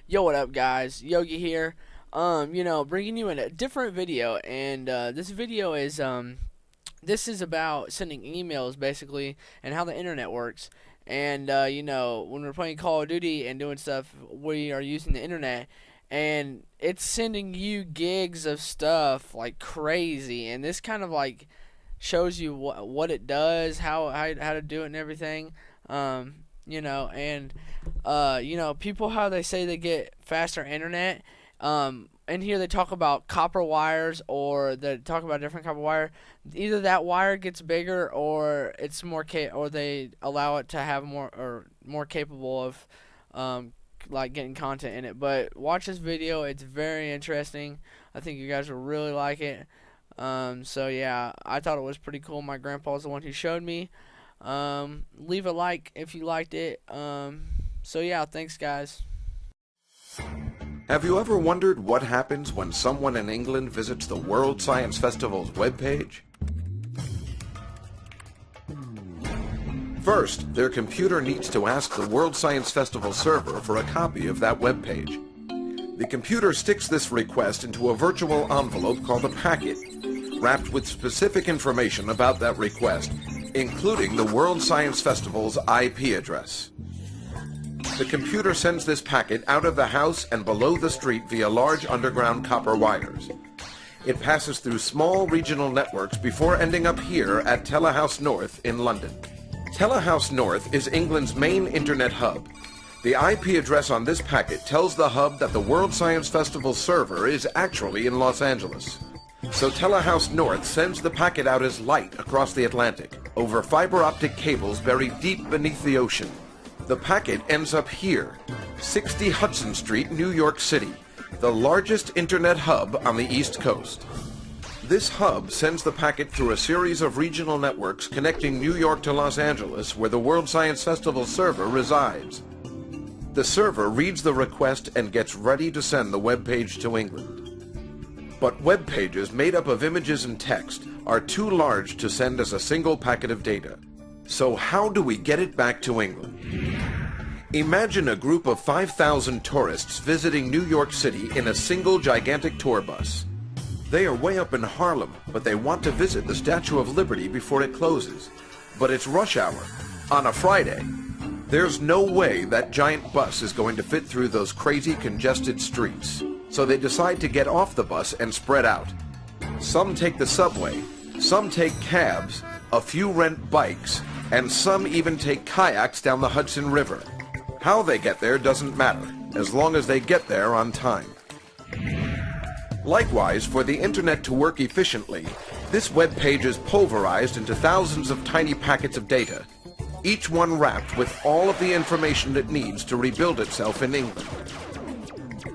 Yo, what up, guys? Yogi here. Bringing you in a different video, and this video is this is about sending emails basically, and how the internet works. And when we're playing Call of Duty and doing stuff, we are using the internet, and it's sending you gigs of stuff like crazy. And this kind of like shows you what it does, how to do it, and everything. People, how they say they get faster internet. And here they talk about copper wires, or they talk about different copper wire. Either that wire gets bigger, or it's or they allow it to have more capable of like getting content in it. But watch this video; it's very interesting. I think you guys will really like it. So yeah, I thought it was pretty cool. My grandpa was the one who showed me. Leave a like if you liked it. So yeah, thanks guys. Have you ever wondered what happens when someone in England visits the World Science Festival's webpage? First, their computer needs to ask the World Science Festival server for a copy of that webpage. The computer sticks this request into a virtual envelope called a packet, wrapped with specific information about that request, including the World Science Festival's IP address. The computer sends this packet out of the house and below the street via large underground copper wires. It passes through small regional networks before ending up here at Telehouse North in London. Telehouse North is England's main internet hub. The IP address on this packet tells the hub that the World Science Festival server is actually in Los Angeles. So Telehouse North sends the packet out as light across the Atlantic, over fiber optic cables buried deep beneath the ocean. The packet ends up here, 60 Hudson Street, New York City, the largest internet hub on the East Coast. This hub sends the packet through a series of regional networks connecting New York to Los Angeles, where the World Science Festival server resides. The server reads the request and gets ready to send the web page to England. But web pages made up of images and text are too large to send as a single packet of data. So how do we get it back to England? Imagine a group of 5,000 tourists visiting New York City in a single gigantic tour bus. They are way up in Harlem, but they want to visit the Statue of Liberty before it closes. But it's rush hour, on a Friday. There's no way that giant bus is going to fit through those crazy congested streets. So they decide to get off the bus and spread out. Some take the subway, some take cabs, a few rent bikes, and some even take kayaks down the Hudson River. How they get there doesn't matter, as long as they get there on time. Likewise, for the internet to work efficiently, this web page is pulverized into thousands of tiny packets of data, each one wrapped with all of the information it needs to rebuild itself in England.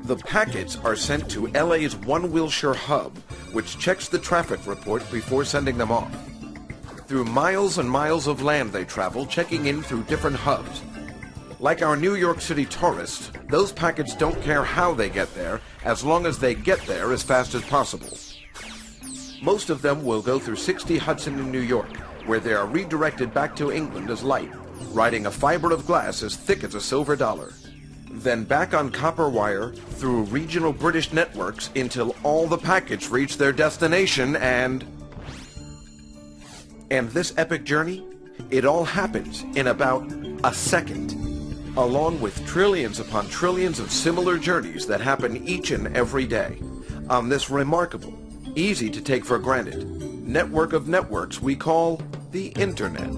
The packets are sent to LA's One Wilshire hub, which checks the traffic report before sending them off. Through miles and miles of land they travel, checking in through different hubs. Like our New York City tourists, those packets don't care how they get there, as long as they get there as fast as possible. Most of them will go through 60 Hudson in New York, where they are redirected back to England as light, riding a fiber of glass as thick as a silver dollar. Then back on copper wire, through regional British networks, until all the packets reach their destination. And this epic journey, it all happens in about a second, along with trillions upon trillions of similar journeys that happen each and every day on this remarkable, easy to take for granted network of networks we call the Internet.